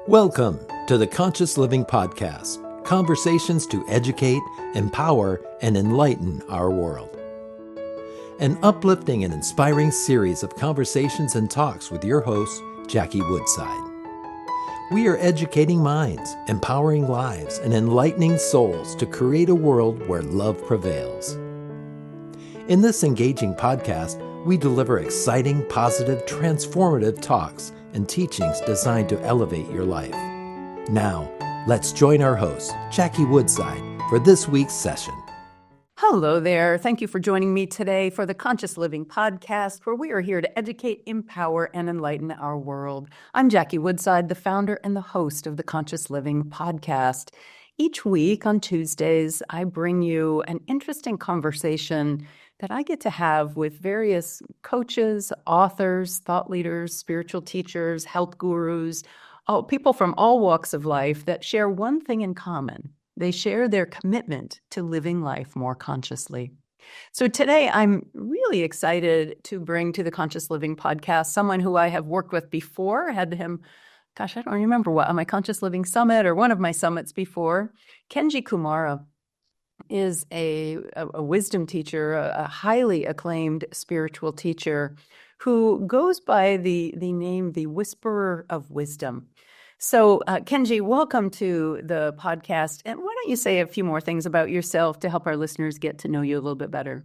Welcome to the Conscious Living Podcast, conversations to educate, empower, and enlighten our world. An uplifting and inspiring series of conversations and talks with your host, Jackie Woodside. We are educating minds, empowering lives, and enlightening souls to create a world where love prevails. In this engaging podcast, we deliver exciting, positive, transformative talks and teachings designed to elevate your life. Now, let's join our host, Jackie Woodside, for this week's session. Hello there. Thank you for joining me today for the Conscious Living Podcast, where we are here to educate, empower, and enlighten our world. I'm Jackie Woodside, the founder and the host of the Conscious Living Podcast. Each week on Tuesdays, I bring you an interesting conversation that I get to have with various coaches, authors, thought leaders, spiritual teachers, health gurus, people from all walks of life that share one thing in common. They share their commitment to living life more consciously. So today I'm really excited to bring to the Conscious Living Podcast someone who I have worked with before. I had him, I don't remember what, on my Conscious Living Summit or one of my summits before. Kenji Kumara is a wisdom teacher, a highly acclaimed spiritual teacher who goes by the name the Whisperer of Wisdom. So, Kenji, welcome to the podcast. And why don't you say a few more things about yourself to help our listeners get to know you a little bit better?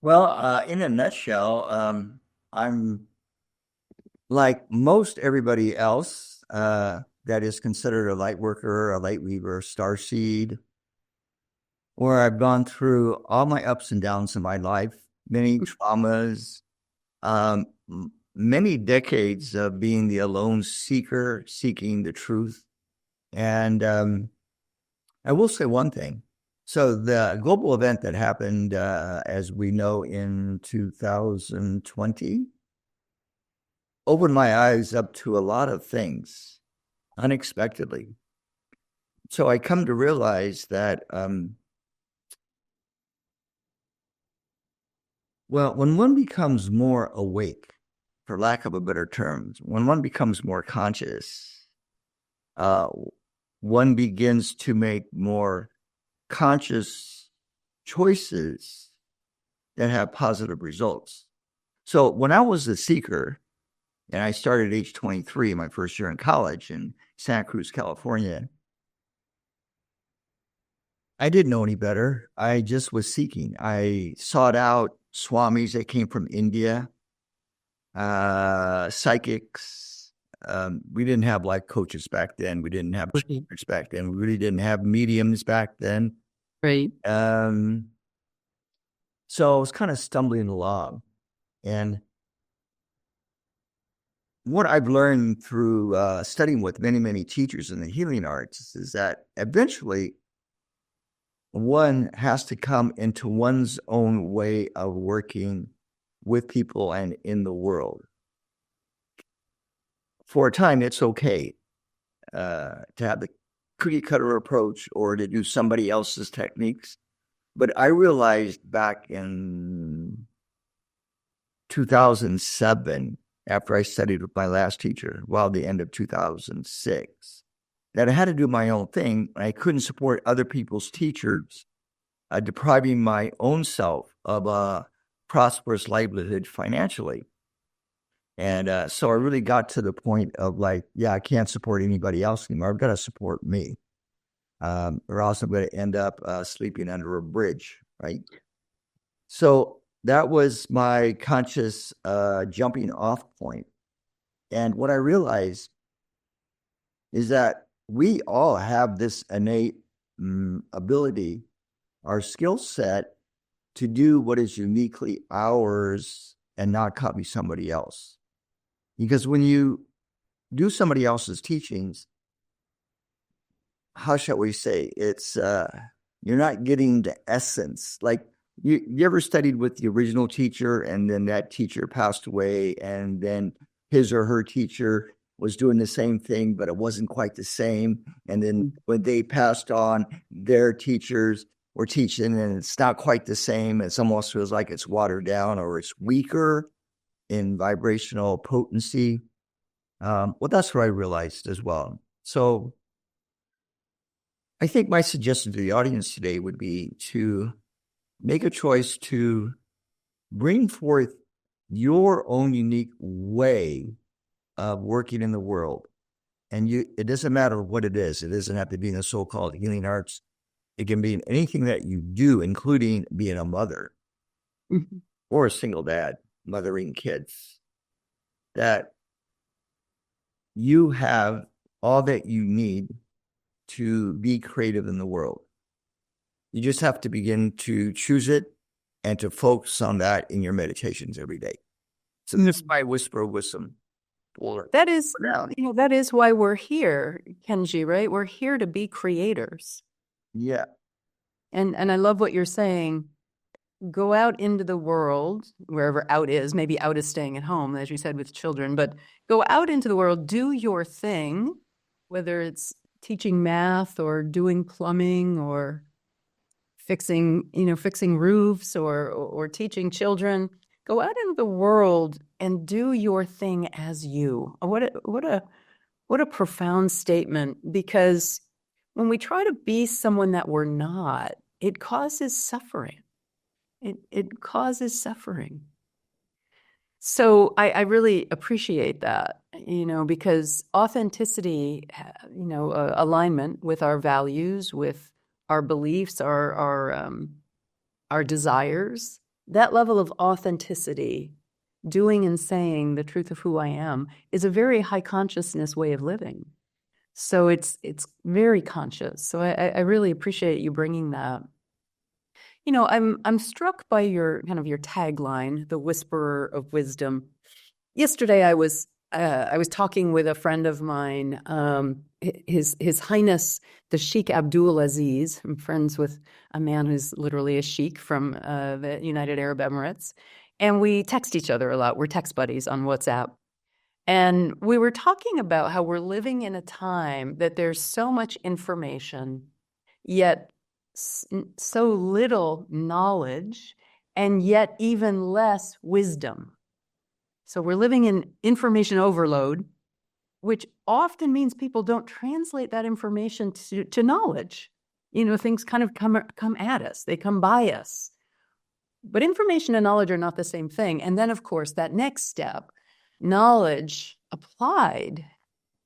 Well, in a nutshell, I'm like most everybody else that is considered a light worker, a light weaver, starseed, where I've gone through all my ups and downs in my life, many traumas, many decades of being the alone seeker, seeking the truth. And I will say one thing. So the global event that happened, as we know, in 2020, opened my eyes up to a lot of things unexpectedly. So I come to realize that, well, when one becomes more awake, for lack of a better term, when one becomes more conscious, one begins to make more conscious choices that have positive results. So when I was a seeker, and I started at age 23, my first year in college in Santa Cruz, California, I didn't know any better. I just was seeking. I sought out swamis that came from India, psychics. We didn't have life coaches back then. We didn't have trainers back then. We really didn't have mediums back then. Right. So I was kind of stumbling along. And what I've learned through studying with many, many teachers in the healing arts is that eventually one has to come into one's own way of working with people and in the world. For a time, it's okay to have the cookie cutter approach or to do somebody else's techniques. But I realized back in 2007, after I studied with my last teacher, the end of 2006, that I had to do my own thing. I couldn't support other people's teachers, depriving my own self of a prosperous livelihood financially. And so I really got to the point of I can't support anybody else anymore. I've got to support me, or else I'm going to end up sleeping under a bridge, right? So that was my conscious jumping off point. And what I realized is that we all have this innate ability, our skill set, to do what is uniquely ours and not copy somebody else. Because when you do somebody else's teachings, how shall we say, it's you're not getting the essence. Like you ever studied with the original teacher and then that teacher passed away and then his or her teacher was doing the same thing, but it wasn't quite the same. And then when they passed on, their teachers were teaching and it's not quite the same. It almost feels like it's watered down or it's weaker in vibrational potency. Well, that's what I realized as well. So I think my suggestion to the audience today would be to make a choice to bring forth your own unique way of working in the world. And it doesn't matter what it is. It doesn't have to be in the so-called healing arts. It can be in anything that you do, including being a mother or a single dad, mothering kids, that you have all that you need to be creative in the world. You just have to begin to choose it and to focus on that in your meditations every day. So this is my whisper of wisdom. That is, that is why we're here, Kenji, right? We're here to be creators. Yeah. And I love what you're saying. Go out into the world, wherever out is. Maybe out is staying at home, as you said, with children. But go out into the world, do your thing, whether it's teaching math or doing plumbing or fixing roofs or teaching children. Go out into the world and do your thing as you. What a profound statement, because when we try to be someone that we're not, it causes suffering. It causes suffering. So I really appreciate that, because authenticity, alignment with our values, with our beliefs, our desires, that level of authenticity, doing and saying the truth of who I am, is a very high consciousness way of living. So it's very conscious. So I really appreciate you bringing that. I'm struck by your tagline, the whisperer of wisdom. Yesterday, I was talking with a friend of mine, His Highness the Sheikh Abdul Aziz. I'm friends with a man who's literally a sheikh from the United Arab Emirates, and we text each other a lot. We're text buddies on WhatsApp, and we were talking about how we're living in a time that there's so much information, yet so little knowledge, and yet even less wisdom. So we're living in information overload, which often means people don't translate that information to knowledge. Things kind of come at us. They come by us. But information and knowledge are not the same thing. And then, of course, that next step, knowledge applied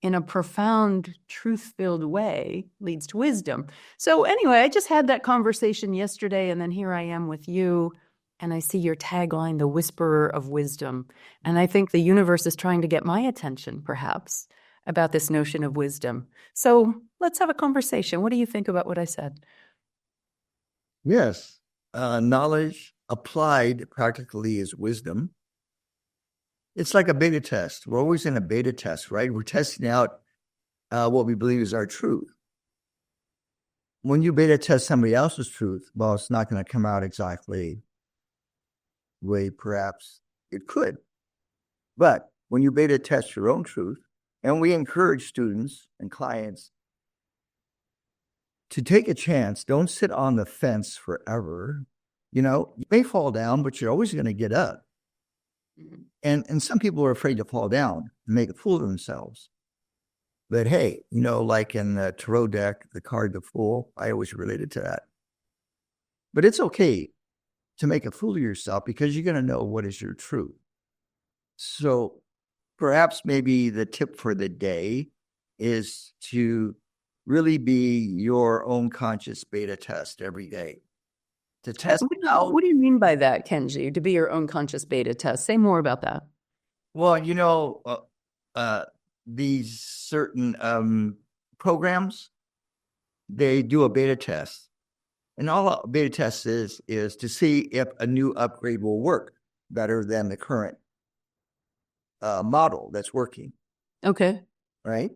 in a profound, truth-filled way, leads to wisdom. So anyway, I just had that conversation yesterday, and then here I am with you, and I see your tagline, the whisperer of wisdom. And I think the universe is trying to get my attention, perhaps, about this notion of wisdom. So let's have a conversation. What do you think about what I said? Yes. Knowledge applied practically is wisdom. It's like a beta test. We're always in a beta test, right? We're testing out what we believe is our truth. When you beta test somebody else's truth, well, it's not going to come out exactly the way perhaps it could. But when you beta test your own truth, and we encourage students and clients to take a chance, don't sit on the fence forever. You may fall down, but you're always going to get up. And some people are afraid to fall down and make a fool of themselves. But hey, like in the tarot deck, the card, the Fool, I always related to that. But it's okay to make a fool of yourself because you're going to know what is your truth. So perhaps maybe the tip for the day is to really be your own conscious beta test every day. To test out. What do you mean by that, Kenji? To be your own conscious beta test? Say more about that. Well, these certain programs, they do a beta test. And all a beta test is to see if a new upgrade will work better than the current model that's working. Okay. Right?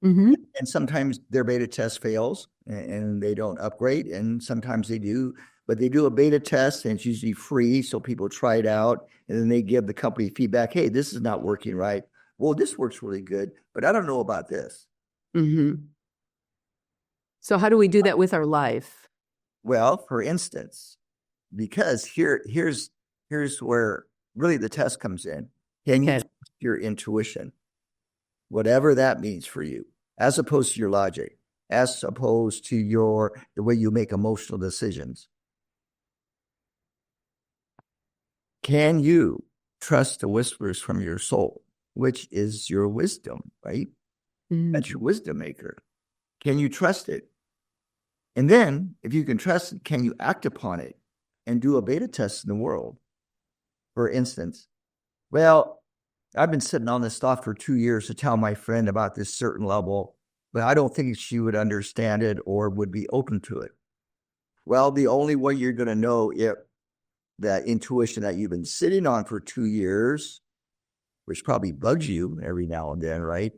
Mm-hmm. And sometimes their beta test fails and they don't upgrade, and sometimes they do. But they do a beta test, and it's usually free, so people try it out, and then they give the company feedback, hey, this is not working right. Well, this works really good, but I don't know about this. Mm-hmm. So how do we do that with our life? Well, for instance, because here's where really the test comes in. Can you trust your intuition? whatever that means for you, as opposed to your logic, as opposed to the way you make emotional decisions. Can you trust the whispers from your soul, which is your wisdom, right? That's your wisdom maker. Can you trust it? And then, if you can trust it, can you act upon it and do a beta test in the world? For instance, well, I've been sitting on this thought for 2 years to tell my friend about this certain level, but I don't think she would understand it or would be open to it. Well, the only way you're going to know if that intuition that you've been sitting on for 2 years, which probably bugs you every now and then, right?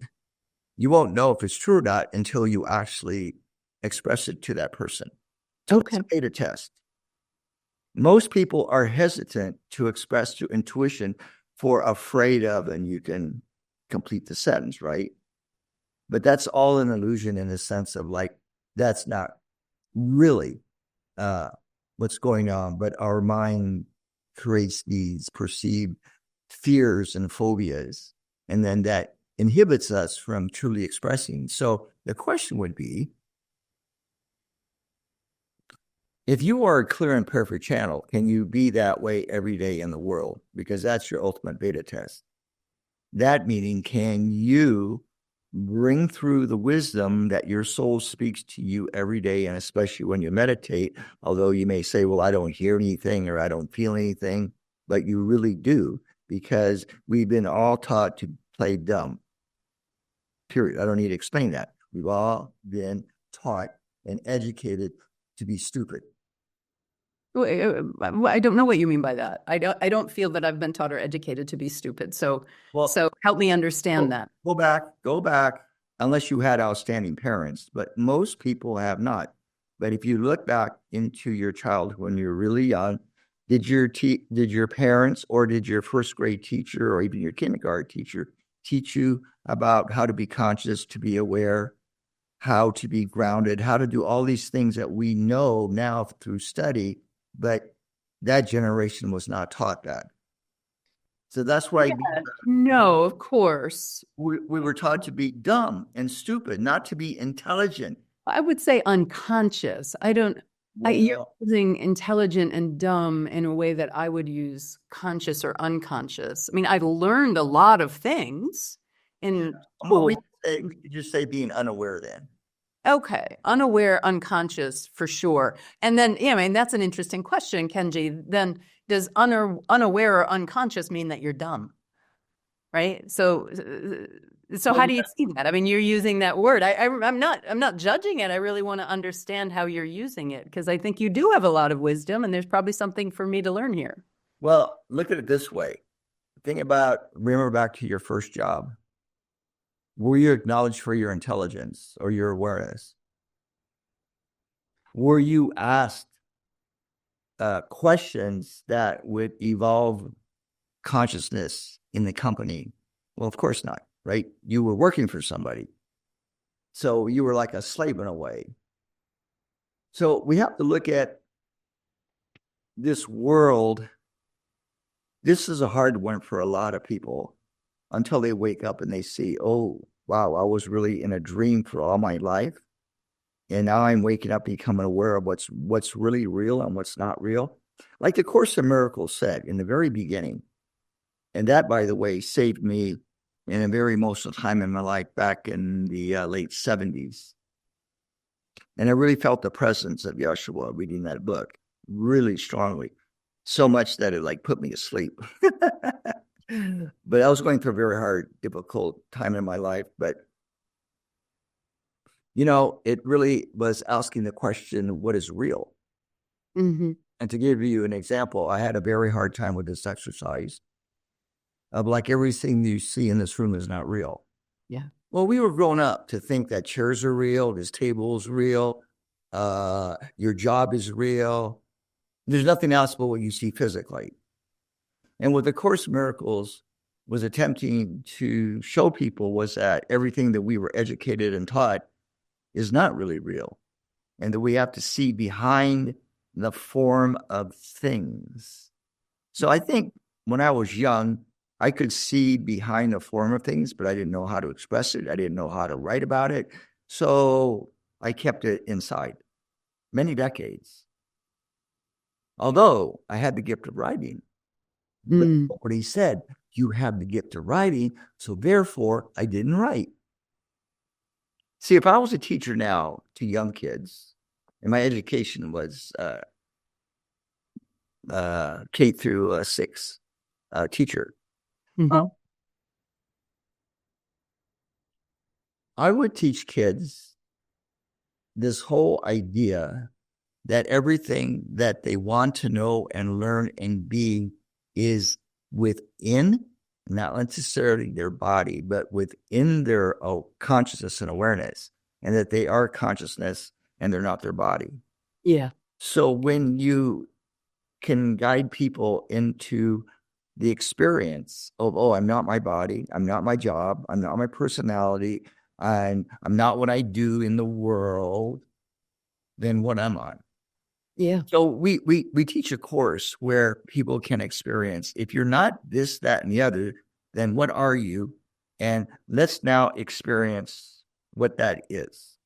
You won't know if it's true or not until you actually express it to that person. So Okay. it's a beta test. Most people are hesitant to express their intuition for afraid of, and you can complete the sentence, right? But that's all an illusion in the sense of like, that's not really what's going on, but our mind creates these perceived fears and phobias, and then that inhibits us from truly expressing. So the question would be, if you are a clear and perfect channel, can you be that way every day in the world? Because that's your ultimate beta test. That meaning, can you bring through the wisdom that your soul speaks to you every day, and especially when you meditate, although you may say, well, I don't hear anything or I don't feel anything, but you really do, because we've been all taught to play dumb. Period. I don't need to explain that. We've all been taught and educated to be stupid. I don't know what you mean by that. I don't feel that I've been taught or educated to be stupid. So help me understand that. Go back, unless you had outstanding parents, but most people have not. But if you look back into your childhood when you were really young, did your parents or did your first grade teacher or even your kindergarten teacher teach you about how to be conscious, to be aware, how to be grounded, how to do all these things that we know now through study? But that generation was not taught that. So that's why no, of course. we were taught to be dumb and stupid, not to be intelligent. I would say unconscious. You're using intelligent and dumb in a way that I would use conscious or unconscious. I mean, I've learned a lot of things in school. We could just say being unaware then. Okay. Unaware, unconscious, for sure. And then, I mean, that's an interesting question, Kenji. Then does unaware or unconscious mean that you're dumb? Right? So how do you see that? I mean, you're using that word. I'm not judging it. I really want to understand how you're using it, because I think you do have a lot of wisdom, and there's probably something for me to learn here. Well, look at it this way. Remember back to your first job. Were you acknowledged for your intelligence or your awareness? Were you asked questions that would evolve consciousness in the company? Well, of course not, right? You were working for somebody. So you were like a slave in a way. So we have to look at this world. This is a hard one for a lot of people, until they wake up and they see, oh, wow, I was really in a dream for all my life. And now I'm waking up, becoming aware of what's really real and what's not real. Like the Course in Miracles said in the very beginning. And that, by the way, saved me in a very emotional time in my life back in the late 70s. And I really felt the presence of Yeshua reading that book really strongly. So much that it put me to sleep. But I was going through a very hard, difficult time in my life. But, it really was asking the question, what is real? Mm-hmm. And to give you an example, I had a very hard time with this exercise of everything you see in this room is not real. Yeah. Well, we were grown up to think that chairs are real, this table is real, your job is real. There's nothing else but what you see physically. And what the Course in Miracles was attempting to show people was that everything that we were educated and taught is not really real, and that we have to see behind the form of things. So I think when I was young, I could see behind the form of things, but I didn't know how to express it. I didn't know how to write about it. So I kept it inside many decades. Although I had the gift of writing. What he said, you have the gift of writing, so therefore I didn't write. See, if I was a teacher now to young kids, and my education was K through 6 teacher, I would teach kids this whole idea that everything that they want to know and learn and be is within, not necessarily their body, but within their consciousness and awareness, and that they are consciousness and they're not their body. Yeah. So when you can guide people into the experience of, oh, I'm not my body, I'm not my job, I'm not my personality, I'm not what I do in the world, then what am I? Yeah. So we teach a course where people can experience, if you're not this, that, and the other, then what are you? And let's now experience what that is.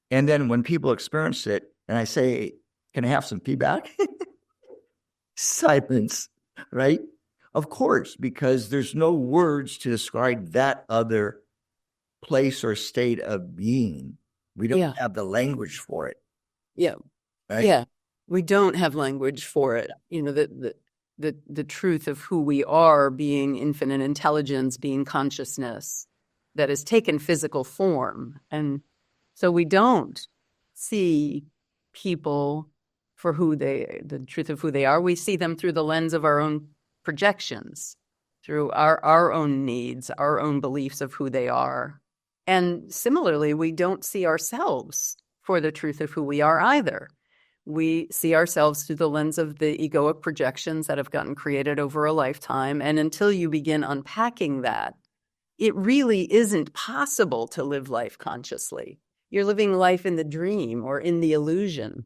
And then when people experience it, and I say, can I have some feedback? Silence, right? Of course, because there's no words to describe that other place or state of being. We don't have the language for it. Yeah. Right? Yeah. We don't have language for it. You know, the truth of who we are, being infinite intelligence, being consciousness that has taken physical form. And so we don't see people for the truth of who they are. We see them through the lens of our own projections, through our own needs, our own beliefs of who they are. And similarly, we don't see ourselves for the truth of who we are either. We see ourselves through the lens of the egoic projections that have gotten created over a lifetime. And until you begin unpacking that, it really isn't possible to live life consciously. You're living life in the dream or in the illusion.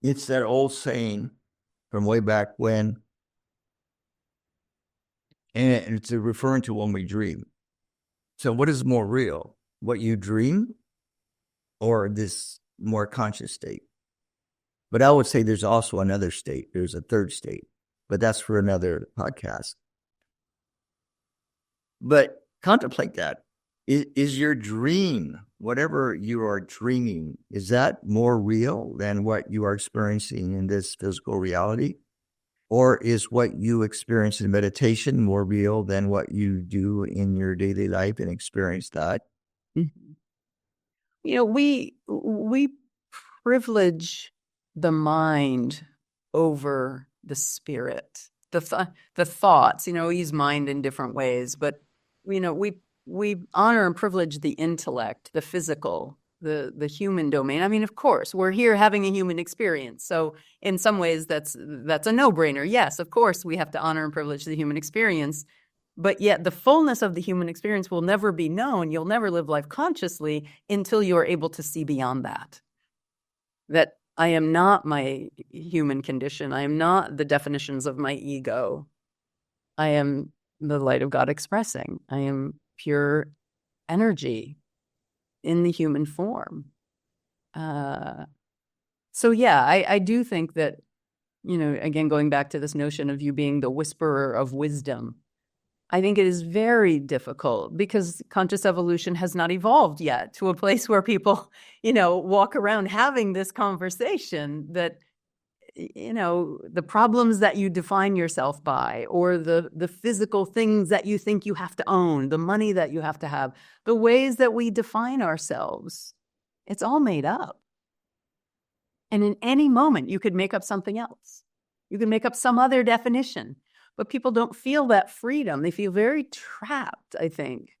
It's that old saying from way back when, and it's referring to when we dream. So what is more real, what you dream or this more conscious state? But I would say there's also another state. There's a third state, but that's for another podcast. But contemplate that. Is your dream, whatever you are dreaming, is that more real than what you are experiencing in this physical reality? Or is what you experience in meditation more real than what you do in your daily life and experience that? Mm-hmm. You know, we privilege the mind over the spirit, the thoughts. You know, we use mind in different ways, but you know, we honor and privilege the intellect, the physical, the human domain. I mean, of course, we're here having a human experience. So in some ways, that's a no-brainer. Yes, of course, we have to honor and privilege the human experience. But yet the fullness of the human experience will never be known. You'll never live life consciously until you're able to see beyond that. That I am not my human condition. I am not the definitions of my ego. I am the light of God expressing. I am pure energy in the human form. So yeah, I do think that, you know, again, going back to this notion of you being the whisperer of wisdom, I think it is very difficult because conscious evolution has not evolved yet to a place where people, you know, walk around having this conversation that, you know, the problems that you define yourself by, or the physical things that you think you have to own, the money that you have to have, the ways that we define ourselves, it's all made up. And in any moment, you could make up something else. You can make up some other definition. But people don't feel that freedom. They feel very trapped, I think,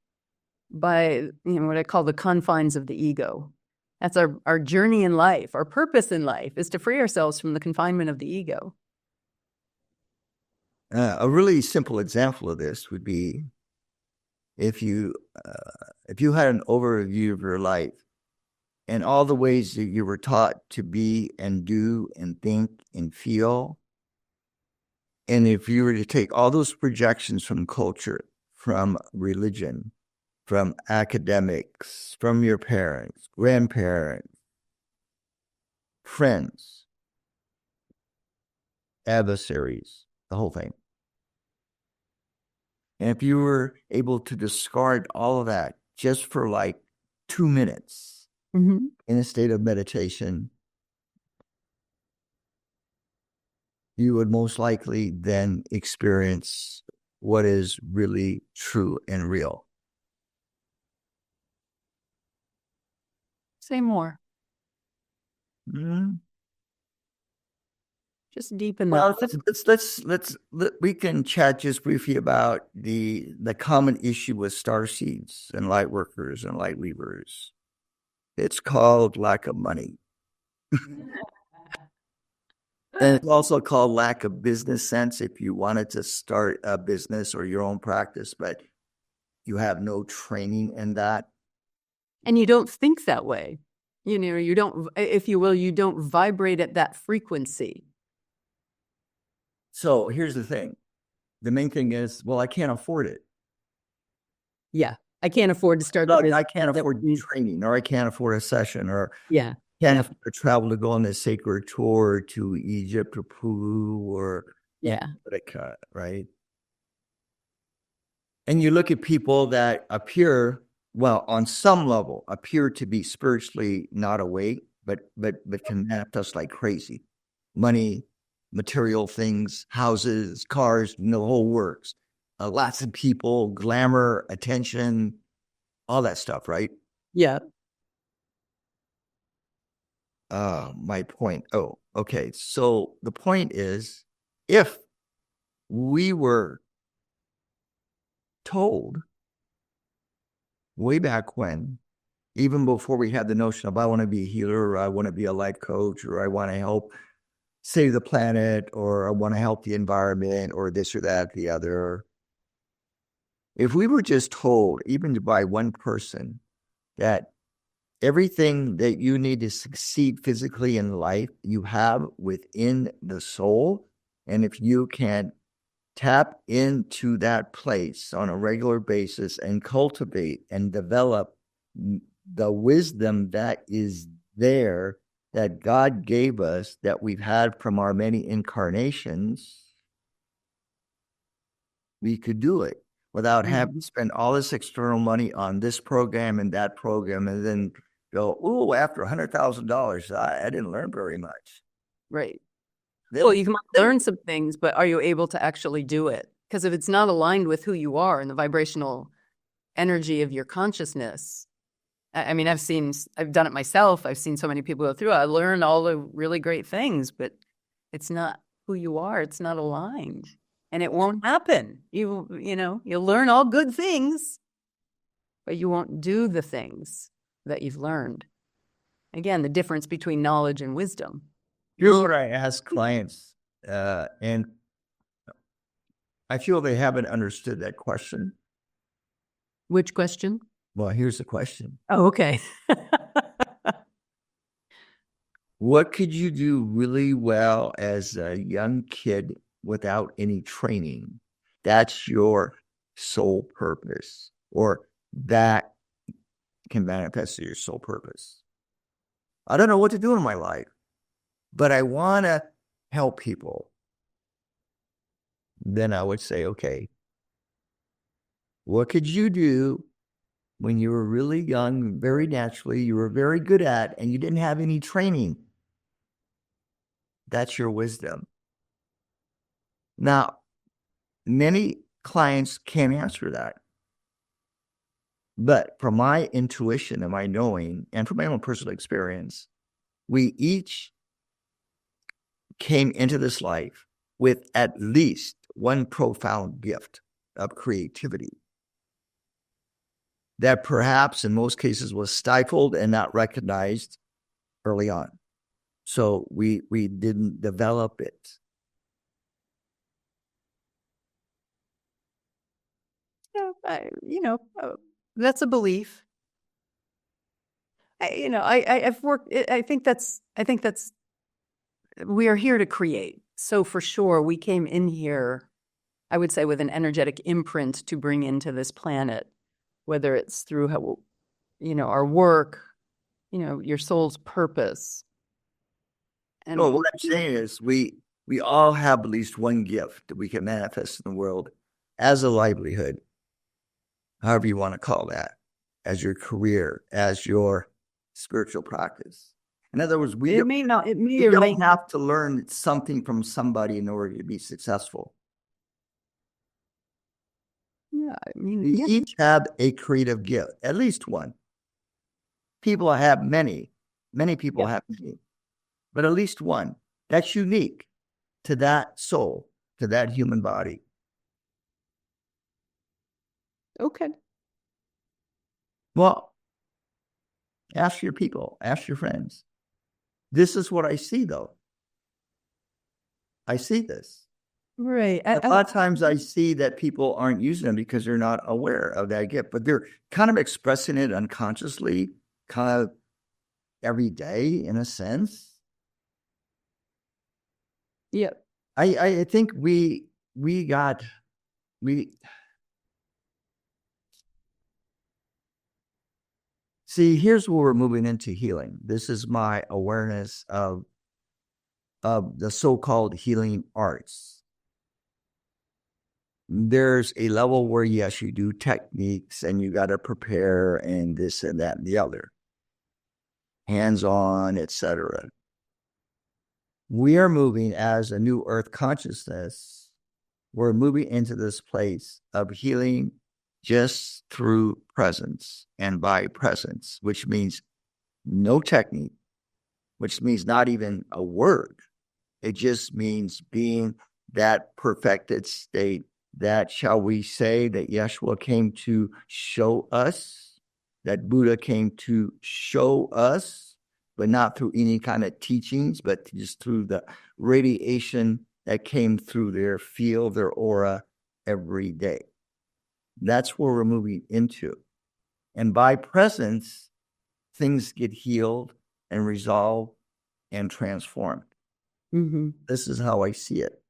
by, you know, what I call the confines of the ego. That's our journey in life. Our purpose in life is to free ourselves from the confinement of the ego. A really simple example of this would be if you had an overview of your life and all the ways that you were taught to be and do and think and feel, And if you were to take all those projections from culture, from religion, from academics, from your parents, grandparents, friends, adversaries, the whole thing. And if you were able to discard all of that just for like 2 minutes in a state of meditation, you would most likely then experience what is really true and real. Say more. Mm. Just deepen Well, that. we can chat just briefly about the common issue with starseeds and light workers and light weavers. It's called lack of money. And it's also called lack of business sense if you wanted to start a business or your own practice, but you have no training in that. And you don't think that way. You know, you don't, if you will, you don't vibrate at that frequency. So here's the thing. The main thing is, well, I can't afford it. Yeah. I can't afford to start Look, the business. I can't afford training, or I can't afford a session, or Yeah. can't afford to travel to go on this sacred tour to Egypt or Peru or Antarctica, right? And you look at people that appear, well, on some level, appear to be spiritually not awake, but can manifest like crazy. Money, material things, houses, cars, the whole works. Lots of people, glamour, attention, all that stuff, right? Yeah. My point. Oh, okay. So the point is, if we were told way back when, even before we had the notion of I want to be a healer, or I want to be a life coach, or I want to help save the planet, or I want to help the environment, or this or that, the other. If we were just told, even by one person, that everything that you need to succeed physically in life, you have within the soul. And if you can tap into that place on a regular basis and cultivate and develop the wisdom that is there, that God gave us, that we've had from our many incarnations, we could do it without having to spend all this external money on this program and that program, and then go, oh, after $100,000, I didn't learn very much. Right. Well, you can learn some things, but are you able to actually do it? Because if it's not aligned with who you are and the vibrational energy of your consciousness, I mean, I've done it myself. I've seen so many people go through it. I learned all the really great things, but it's not who you are. It's not aligned, and it won't happen. You know, you'll learn all good things, but you won't do the things that you've learned. Again, the difference between knowledge and wisdom. Here's what I ask clients, and I feel they haven't understood that question. Which question? Well, here's the question. Oh, okay. What could you do really well as a young kid without any training? That's your sole purpose, or that can manifest your sole purpose. I don't know what to do in my life, but I want to help people. Then I would say, okay, what could you do when you were really young, very naturally, you were very good at, and you didn't have any training? That's your wisdom. Now, many clients can't answer that. But from my intuition and my knowing, and from my own personal experience, we each came into this life with at least one profound gift of creativity that perhaps in most cases was stifled and not recognized early on. So we didn't develop it. Yeah, that's a belief. I've worked. I think that's. We are here to create. So for sure, we came in here, I would say, with an energetic imprint to bring into this planet, whether it's through how, our work, your soul's purpose. And No, what I'm saying is we all have at least one gift that we can manifest in the world as a livelihood, however you want to call that, as your career, as your spiritual practice. In other words, we don't have to learn something from somebody in order to be successful. Yeah, We each have a creative gift, at least one. People have many people have many, but at least one that's unique to that soul, to that human body. Okay. Well, ask your people, ask your friends. This is what I see, though. I see this. Right. A lot of times I see that people aren't using them because they're not aware of that gift, but they're kind of expressing it unconsciously, kind of every day in a sense. Yep. I think we see, here's where we're moving into healing. This is my awareness of the so-called healing arts. There's a level where, yes, you do techniques and you got to prepare and this and that and the other, hands-on, etc. We are moving as a new earth consciousness. We're moving into this place of healing just through presence and by presence, which means no technique, which means not even a word. It just means being that perfected state that, shall we say, that Yeshua came to show us, that Buddha came to show us, but not through any kind of teachings, but just through the radiation that came through their field, their aura every day. That's where we're moving into. And by presence, things get healed and resolved and transformed. Mm-hmm. This is how I see it.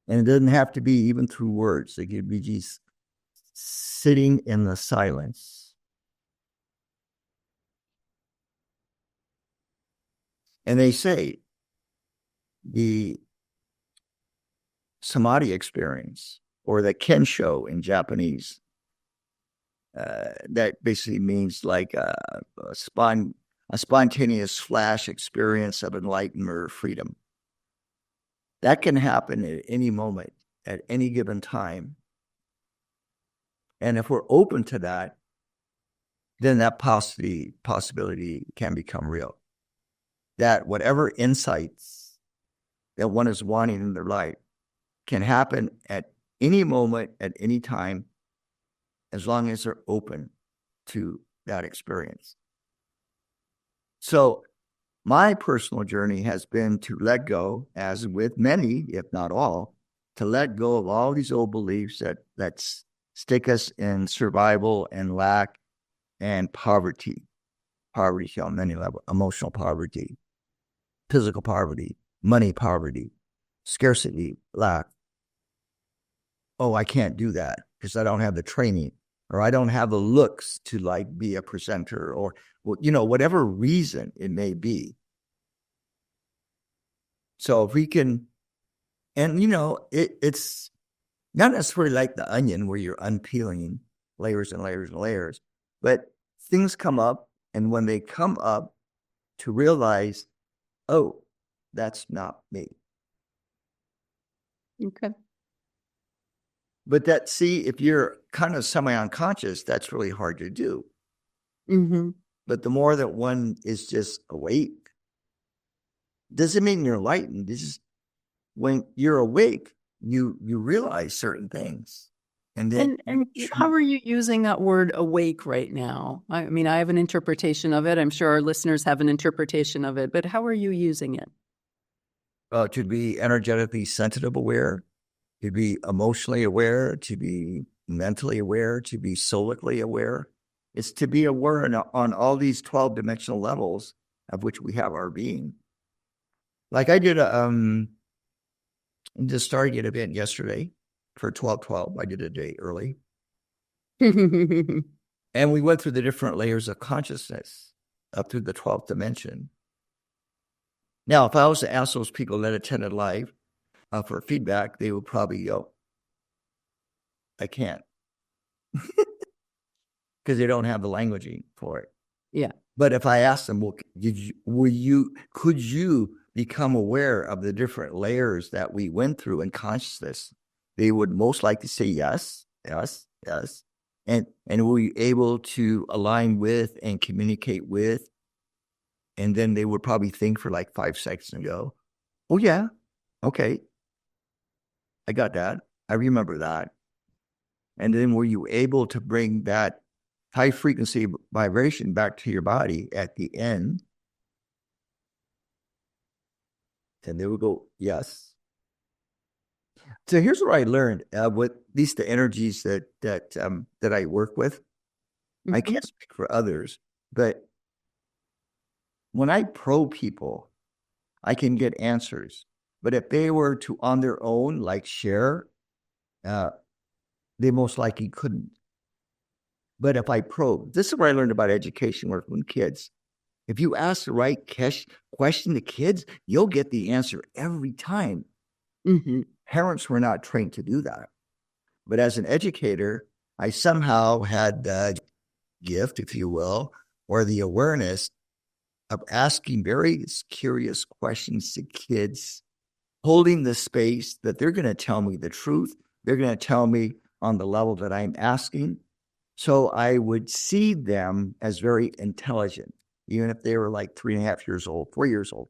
And it doesn't have to be even through words. It could be just sitting in the silence. And they say the samadhi experience, or the kensho in Japanese, that basically means like a spontaneous flash experience of enlightenment or freedom. That can happen at any moment, at any given time. And if we're open to that, then that possibility can become real. That whatever insights that one is wanting in their life can happen at any moment, at any time, as long as they're open to that experience. So my personal journey has been to let go, as with many, if not all, to let go of all these old beliefs that stick us in survival and lack and poverty. Poverty on many levels: emotional poverty, physical poverty, money poverty, scarcity, lack. Oh, I can't do that because I don't have the training, or I don't have the looks to like be a presenter, or whatever reason it may be. So if we can, and it's not necessarily like the onion where you're unpeeling layers and layers and layers, but things come up, and when they come up, to realize, oh, that's not me. Okay. But if you're kind of semi-unconscious, that's really hard to do. Mm-hmm. But the more that one is just awake, doesn't mean you're enlightened. This is when you're awake, you realize certain things. And then and how are you using that word awake right now? I mean, I have an interpretation of it. I'm sure our listeners have an interpretation of it, but how are you using it? To be energetically sensitive aware, to be emotionally aware, to be mentally aware, to be solically aware. It's to be aware on all these 12-dimensional levels of which we have our being. Like I did And just started an event yesterday for 12/12. I did a day early. And we went through the different layers of consciousness up through the 12th dimension. Now, if I was to ask those people that attended live for feedback, they would probably go, I can't. Because they don't have the languaging for it. Yeah. But if I asked them, well, could you become aware of the different layers that we went through in consciousness? They would most likely say yes, yes, yes. And were you able to align with and communicate with? And then they would probably think for like 5 seconds and go, oh, yeah, okay. I got that. I remember that. And then were you able to bring that high frequency vibration back to your body at the end? And they would go, yes. So here's what I learned with these the energies that I work with. Mm-hmm. I can't speak for others, but when I probe people, I can get answers. But if they were to on their own, like share, they most likely couldn't. But if I probe, this is what I learned about education working with kids. If you ask the right question to kids, you'll get the answer every time. Mm-hmm. Parents were not trained to do that. But as an educator, I somehow had the gift, if you will, or the awareness of asking very curious questions to kids, holding the space that they're going to tell me the truth. They're going to tell me on the level that I'm asking. So I would see them as very intelligent, even if they were like 3.5 years old, 4 years old.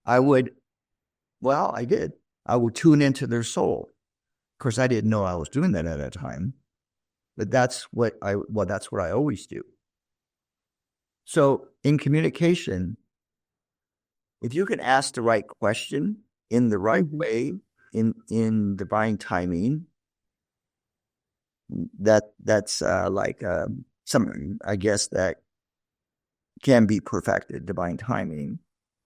I did. I would tune into their soul. Of course, I didn't know I was doing that at that time, but that's what I always do. So in communication, if you can ask the right question in the right way, in divine timing, that's like something, I guess, that can be perfected, divine timing.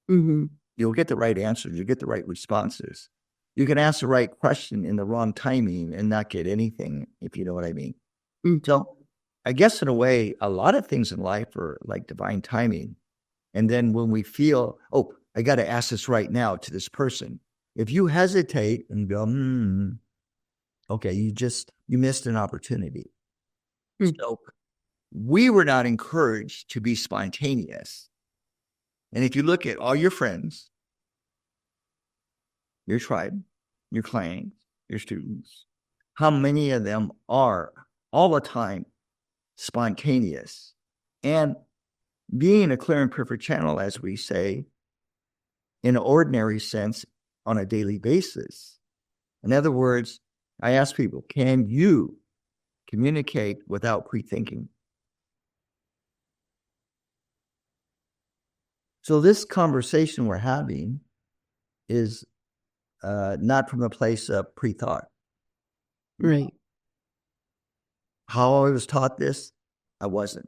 Mm-hmm. You'll get the right answers. You'll get the right responses. You can ask the right question in the wrong timing and not get anything, if you know what I mean. Mm-hmm. So I guess in a way, a lot of things in life are like divine timing. And then when we feel, oh, I got to ask this right now to this person. If you hesitate and go, okay, you missed an opportunity. Mm-hmm. So we were not encouraged to be spontaneous. And if you look at all your friends, your tribe, your clients, your students, how many of them are all the time spontaneous and being a clear and perfect channel, as we say, in an ordinary sense on a daily basis. In other words, I ask people, can you communicate without pre-thinking? So this conversation we're having is not from a place of pre-thought. Right. How I was taught this, I wasn't.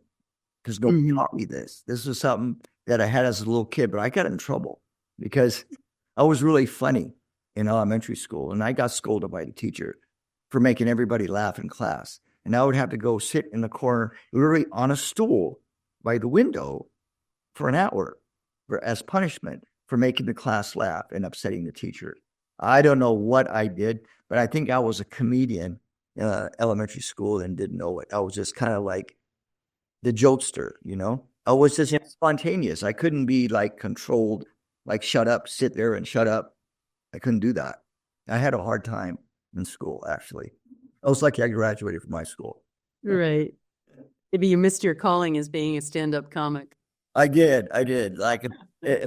Because nobody taught me this. This was something that I had as a little kid, but I got in trouble because I was really funny in elementary school. And I got scolded by the teacher for making everybody laugh in class. And I would have to go sit in the corner, literally on a stool by the window for an hour as punishment for making the class laugh and upsetting the teacher. I don't know what I did, but I think I was a comedian in elementary school and didn't know it. I was just kind of like the jokester, you know? I was just spontaneous. I couldn't be like controlled, like shut up, sit there and shut up. I couldn't do that. I had a hard time in school, actually. I was lucky I graduated from my school. Right. Maybe you missed your calling as being a stand-up comic. I did. Like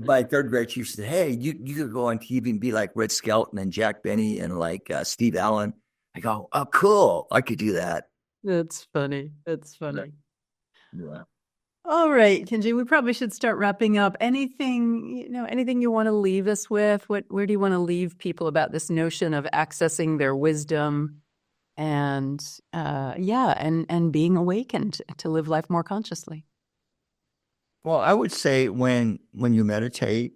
my third grade teacher said, hey, you could go on TV and be like Red Skelton and Jack Benny and like Steve Allen. I go, oh, cool. I could do that. That's funny. Yeah. All right, Kenji, we probably should start wrapping up. Anything you want to leave us with? Where do you want to leave people about this notion of accessing their wisdom and being awakened to live life more consciously? Well, I would say when you meditate,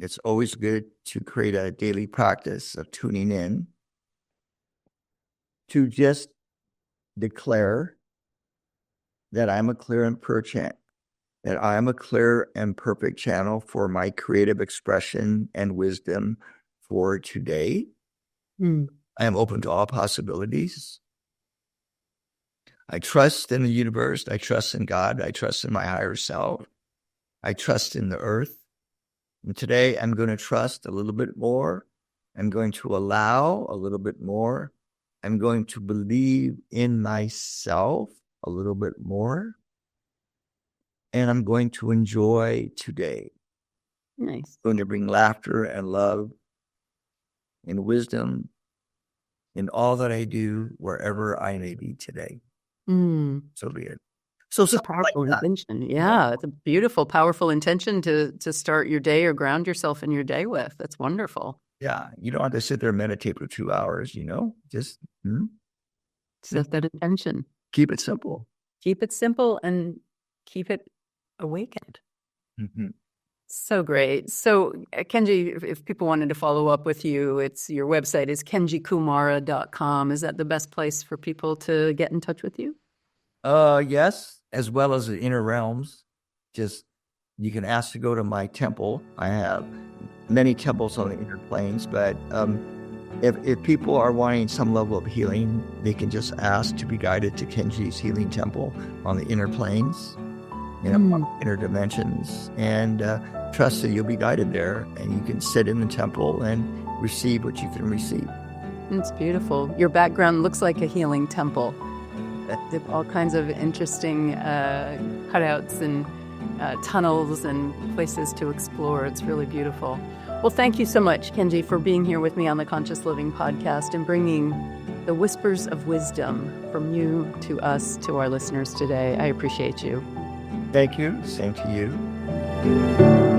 it's always good to create a daily practice of tuning in to just declare that I'm a clear and pure channel, that I am a clear and perfect channel for my creative expression and wisdom for today. I am open to all possibilities. I trust in the universe. I trust in God. I trust in my higher self. I trust in the earth. And today I'm going to trust a little bit more. I'm going to allow a little bit more. I'm going to believe in myself a little bit more. And I'm going to enjoy today. Nice. I'm going to bring laughter and love and wisdom in all that I do, wherever I may be today. So be it. So It's a powerful intention. Yeah, it's a beautiful, powerful intention to start your day or ground yourself in your day with. That's wonderful. Yeah, you don't have to sit there and meditate for 2 hours, just Set that intention. keep it simple. Keep it simple and keep it awakened. Mm-hmm. So great. So Kenji, if people wanted to follow up with you, your website is kenjikumara.com. Is that the best place for people to get in touch with you? Yes, as well as the inner realms. Just, you can ask to go to my temple. I have many temples on the inner planes, but if people are wanting some level of healing, they can just ask to be guided to Kenji's healing temple on the inner planes, inner dimensions, and trust that you'll be guided there, and you can sit in the temple and receive what you can receive. It's beautiful. Your background looks like a healing temple. They have all kinds of interesting cutouts and tunnels and places to explore. It's really beautiful. Well, thank you so much, Kenji, for being here with me on the Conscious Living podcast and bringing the whispers of wisdom from you to us, to our listeners today. I appreciate you. Thank you. Same to you.